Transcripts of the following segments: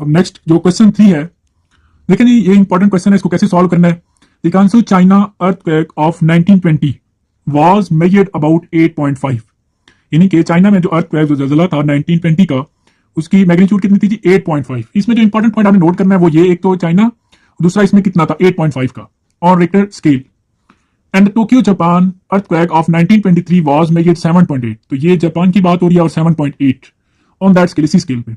अब नेक्स्ट जो क्वेश्चन 3 है, देखिए ये इंपॉर्टेंट क्वेश्चन है, इसको कैसे सॉल्व करना है। The Kansu China earthquake of 1920 was measured about 8.5, यानी कि चाइना में जो अर्थक्वेक जो जलजला था 1920 का, उसकी मैग्नीट्यूड कितनी थी जी 8.5। इसमें जो इंपॉर्टेंट पॉइंट आपने नोट करना है वो ये, एक तो चाइना, दूसरा इसमें कितना था 8.5 का on Richter scale. And Tokyo Japan earthquake of 1923 was measured 7.8, तो ये जापान की बात हो रही है और 7.8 ऑन दैट स्केल, इसी स्केल पे।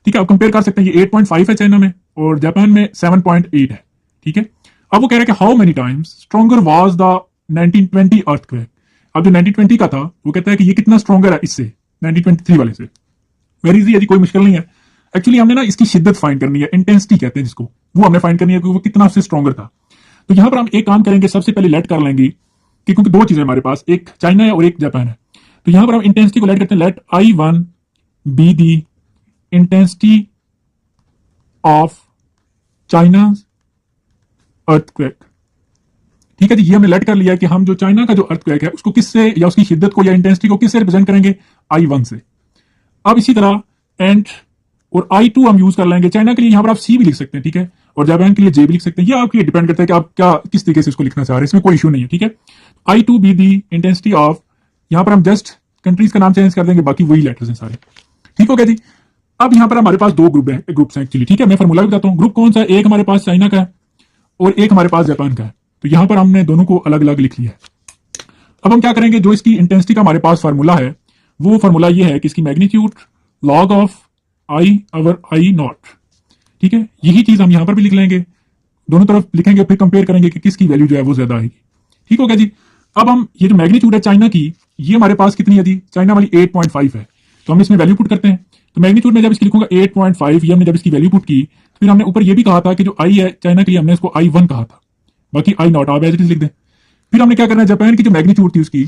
ठीक है, आप कंपेयर कर सकते हैं, ये 8.5 है चाइना में और जापान में 7.8 है। ठीक है, अब वो कह रहे हैं कि how many times stronger was the 1920 earthquake. अब जो 1920 का था वो कहता है कि ये कितना स्ट्रॉन्गर है इससे 1923 वाले से। वेरी इजी है जी, कोई मुश्किल नहीं है। एक्चुअली हमने ना इसकी शिद्दत फाइंड करनी है, इंटेंसिटी कहते हैं जिसको, वो हमने फाइंड करनी है कि वो कितना उससे स्ट्रॉन्गर था। तो यहां पर हम एक काम करेंगे, सबसे पहले लेट कर लेंगे कि क्योंकि दो चीजें हमारे पास, एक चाइना है और एक जापान है, तो यहां पर हम इंटेंसिटी को लेट करते हैं। Let I1 be the intensity of China earthquake. ठीक है जी, ये हमने लेट कर लिया कि हम जो चाइना का जो अर्थक्वेक है उसको किससे, या उसकी शिद्दत को या इंटेंसिटी को किससे रिप्रेजेंट करेंगे, I1 से। अब इसी तरह एंड और I2 हम यूज कर लेंगे। चाइना के लिए यहां पर आप C भी लिख सकते हैं, ठीक है, और जापान के लिए J भी लिख सकते हैं। ये आपके डिपेंड करता है कि आप क्या किस तरीके से इसको लिखना चाह रहे हैं, इसमें कोई इशू नहीं है। ठीक है, I2 B the intensity of, यहां पर हम जस्ट कंट्रीज का नाम चेंज कर देंगे, बाकी वही लेटर्स हैं सारे। ठीक हो गया जी। अब यहां पर हमारे पास दो ग्रुप्स हैं एक्चुअली। ठीक है, मैं फॉर्मूला भी बताता हूँ। ग्रुप कौन सा है, एक हमारे पास चाइना का है और एक हमारे पास जापान का है। तो यहां पर हमने दोनों को अलग अलग लिख लिया है। अब हम क्या करेंगे, जो इसकी इंटेंसिटी का हमारे पास फार्मूला है वो फार्मूला ये है कि इसकी magnitude log of I over I not. ठीक है, यही चीज हम यहां पर भी लिख लेंगे, दोनों तरफ लिखेंगे, फिर कंपेयर करेंगे कि किसकी वैल्यू जो है वो ज्यादा आएगी। ठीक हो गया जी। अब हम ये जो मैग्नीट्यूड है चाइना की, ये हमारे पास कितनी है जी, चाइना वाली 8.5 है, तो हम इसमें वैल्यू पुट करते हैं। तो मैग्नीट्यूड में जब इसकी लिखूंगा 8.5, ये हमने जब इसकी वैल्यू पुट की, फिर हमने ऊपर ये भी कहा था कि जो I है चाइना के लिए हमने इसको I1 कहा था, बाकी I नॉट आप एज इट इज लिख दें। फिर हमने क्या करना है, जापान की जो मैग्नीट्यूड थी उसकी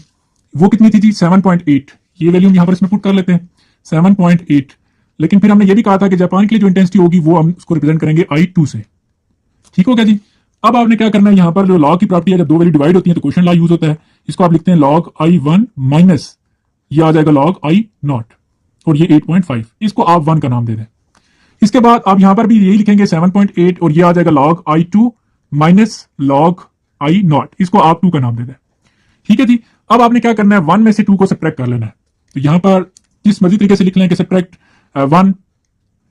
वो कितनी थी जी 7.8, ये वैल्यू हम यहां पर इसमें पुट कर लेते हैं 7.8। लेकिन फिर हमने ये भी कहा था कि जापान के लिए जो इंटेंसिटी होगी वो हम उसको रिप्रेजेंट करेंगे I2 से। ठीक हो गया जी। अब आपने क्या करना है, यहां पर जो लॉग की प्रॉपर्टी है, जब दो वैल्यू डिवाइड होती है तो क्वेश्चन लॉ यूज होता है, इसको आप लिखते हैं लॉग I1 माइनस ये आ जाएगा लॉग I नॉट, और ये 8.5, इसको आप 1 का नाम दे दें। इसके बाद आप यहां पर भी यही लिखेंगे 7.8 और ये आ जाएगा log I2 minus log I not, इसको आप 2 का नाम दे दें। ठीक है जी। अब आपने क्या करना है, 1 में से 2 को सब्ट्रैक्ट कर लेना है। तो यहां पर जिस मर्जी तरीके से लिख लें कि सब्ट्रैक्ट 1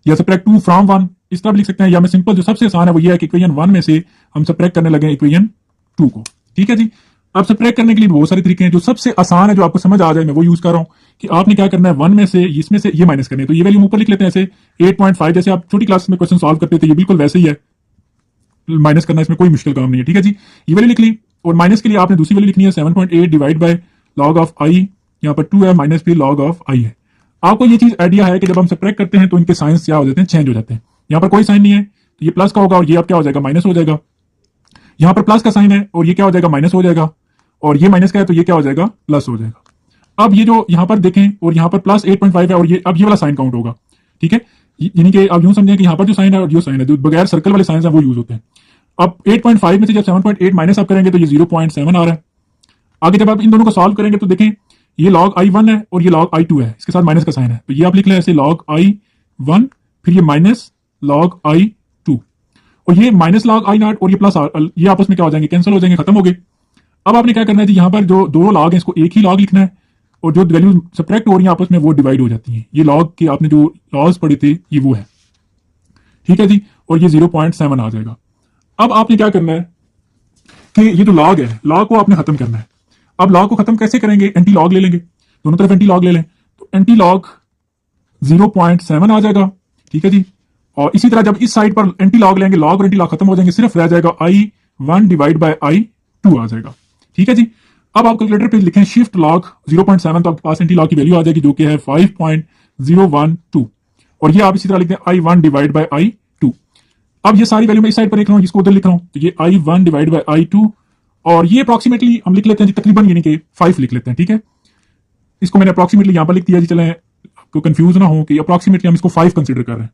या सब्ट्रैक्ट 2 फ्रॉम 1, इस तरह भी लिख सकते हैं, या मैं सिंपल जो सबसे आसान है वो ये है कि इक्वेशन 1 में से हम सब्ट्रैक्ट करने लगे इक्वेशन 2 को। ठीक है जी। अब सब्ट्रैक्ट करने के लिए बहुत सारे तरीके हैं, जो सबसे आसान है जो आपको समझ आ जाए मैं वो यूज कर रहा हूं कि आपने क्या करना है, 1 में से इसमें से ये माइनस करने, तो ये वैल्यू ऊपर लिख लेते हैं ऐसे 8.5, जैसे आप छोटी क्लास में क्वेश्चन सॉल्व करते थे, ये बिल्कुल वैसे ही है, माइनस करना इसमें कोई मुश्किल काम नहीं है। ठीक है जी, ये वैल्यू लिख ली, और माइनस के लिए आपने दूसरी वैल्यू लिखनी है 7.8 divide by log of I, यहाँ पर 2 है माइनस फिर लॉग ऑफ I है। आपको ये चीज आइडिया है कि जब हम सब्ट्रैक्ट करते हैं तो इनके साइंस क्या हो जाते हैं, चेंज हो जाते हैं। यहाँ पर कोई साइन नहीं है तो ये प्लस का होगा और ये अब क्या हो जाएगा, माइनस हो जाएगा। यहाँ पर प्लस का साइन है और ये क्या हो जाएगा, माइनस हो जाएगा, और ये माइनस का है तो ये क्या हो जाएगा, प्लस हो जाएगा। अब ये जो यहाँ पर देखें, और यहाँ पर प्लस 8.5 है और ये अब ये वाला साइन काउंट होगा। ठीक है, यानी कि आप यूं समझें कि यहाँ पर जो साइन है और जो साइन है, जो बगैर सर्कल वाले साइन है वो यूज होते हैं। अब 8.5 में से जब 7.8 माइनस आप करेंगे तो ये 0.7 आ रहा है। आगे जब आप इन दोनों को सॉल्व करेंगे तो देखें ये लॉग I1 है और ये लॉग I2 है, इसके साथ माइनस का साइन है, तो ये आप लिख लें ऐसे लॉग I1 फिर ये माइनस लॉग I2, और ये माइनस लॉग I नॉट और ये प्लस ये आपस में क्या हो जाएंगे, कैंसिल हो जाएंगे, खत्म हो गए। अब आपने क्या करना है जी, यहाँ पर जो दो लॉग है इसको एक ही लॉग लिखना है, और जो वैल्यू सब्ट्रैक्ट हो रही है आपस में वो डिवाइड हो जाती है। ये लॉग के आपने जो लॉज पढ़े थे ये वो है। ठीक है जी, और ये 0.7 आ जाएगा। अब आपने क्या करना है कि ये जो लॉग है, लॉग को आपने खत्म करना है। अब लॉग को खत्म कैसे करेंगे, एंटी लॉग ले लेंगे, दोनों तरफ एंटी लॉग ले लें, तो एंटी लॉग 0.7 आ जाएगा। ठीक है जी, और इसी तरह जब इस साइड पर एंटी लॉग लेंगे, लॉग और एंटी लॉग खत्म हो जाएंगे, सिर्फ रह जाएगा I1 डिवाइड बाय I2 आ जाएगा। ठीक है जी। अब आप कैलकुलेटर पे लिखें शिफ्ट लॉग 0.7, तो आपके पास एंटी लॉग की वैल्यू आ जाएगी जो कि है 5.012, और ये आप इसी तरह लिखते हैं I1 डिवाइड बाय I2। अब ये सारी वैल्यू मैं इस साइड पर लिख रहा हूँ, इसको उधर लिख रहा हूँ, तो ये I1 डिवाइड बाय I2, और ये अप्रोक्सीमेटली हम लिख लेते हैं जी तकरीबन, यानी कि 5 लिख लेते हैं। ठीक है, इसको मैंने अप्रोक्सीमेटली यहां पर लिख दिया जी, चलें आपको कंफ्यूज ना हो कि अप्रोक्सीमेटली हम इसको 5 कंसीडर कर रहे हैं।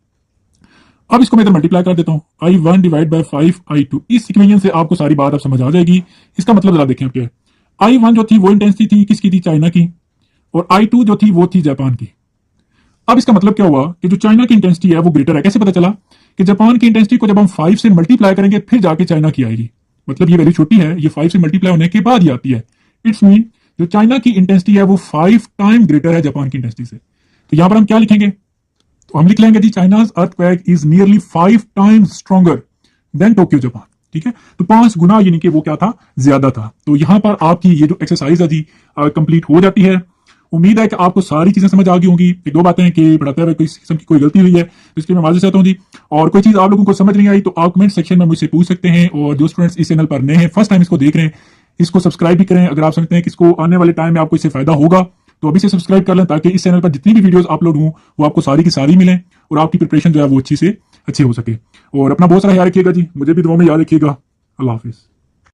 अब इसको मैं इधर मल्टीप्लाई कर देता हूं, I1 डिवाइड बाय 5 I2। इस इक्वेशन से आपको सारी बात अब समझ आ जाएगी। इसका मतलब जरा देखें क्या है, I1 जो थी वो इंटेंसिटी थी किसकी थी, चाइना की, और I2 जो थी वो थी जापान की। अब इसका मतलब क्या हुआ कि जो चाइना की इंटेंसिटी है वो ग्रेटर है। कैसे पता चला कि जापान की इंटेंसिटी को जब हम 5 से मल्टीप्लाई करेंगे फिर जाके चाइना की आएगी। मतलब ये वैल्यू छोटी है, ये 5 से मल्टीप्लाई होने के बाद ही आती है। इट्स मीन जो चाइना की इंटेंसिटी है वो 5 टाइम ग्रेटर है जापान की इंटेंसिटी से। तो यहां पर हम क्या लिखेंगे, तो हम लिख लेंगे जी China's earthquake is nearly 5 times stronger than Tokyo Japan. ठीक है, तो 5 गुना यानी कि वो क्या था, ज्यादा था। तो यहां पर आपकी ये जो एक्सरसाइज है जी कंप्लीट हो जाती है। उम्मीद है कि आपको सारी चीजें समझ आ गई होंगी। एक दो बातें कि पढ़ाते हुए कोई किस्म की कोई गलती हुई है तो इसके मैं माजूर चाहता हूँ जी। और कोई चीज आप लोगों को समझ नहीं आई तो आप कमेंट सेक्शन में मुझसे पूछ सकते हैं। और जो स्टूडेंट्स इस चैनल पर नए हैं, फर्स्ट टाइम इसको देख रहे हैं, इसको सब्सक्राइब भी करें। अगर आप समझते हैं कि इसको आने वाले टाइम में आपको इससे फायदा होगा तो अभी से सब्सक्राइब कर लें, ताकि इस चैनल पर जितनी भी वीडियोस अपलोड हों वो आपको सारी की सारी मिलें और आपकी प्रिपरेशन जो है वो अच्छी से अच्छी हो सके। और अपना बहुत सारा ख्याल रखिएगा जी, मुझे भी दुआ में याद रखिएगा। अल्लाह हाफिज।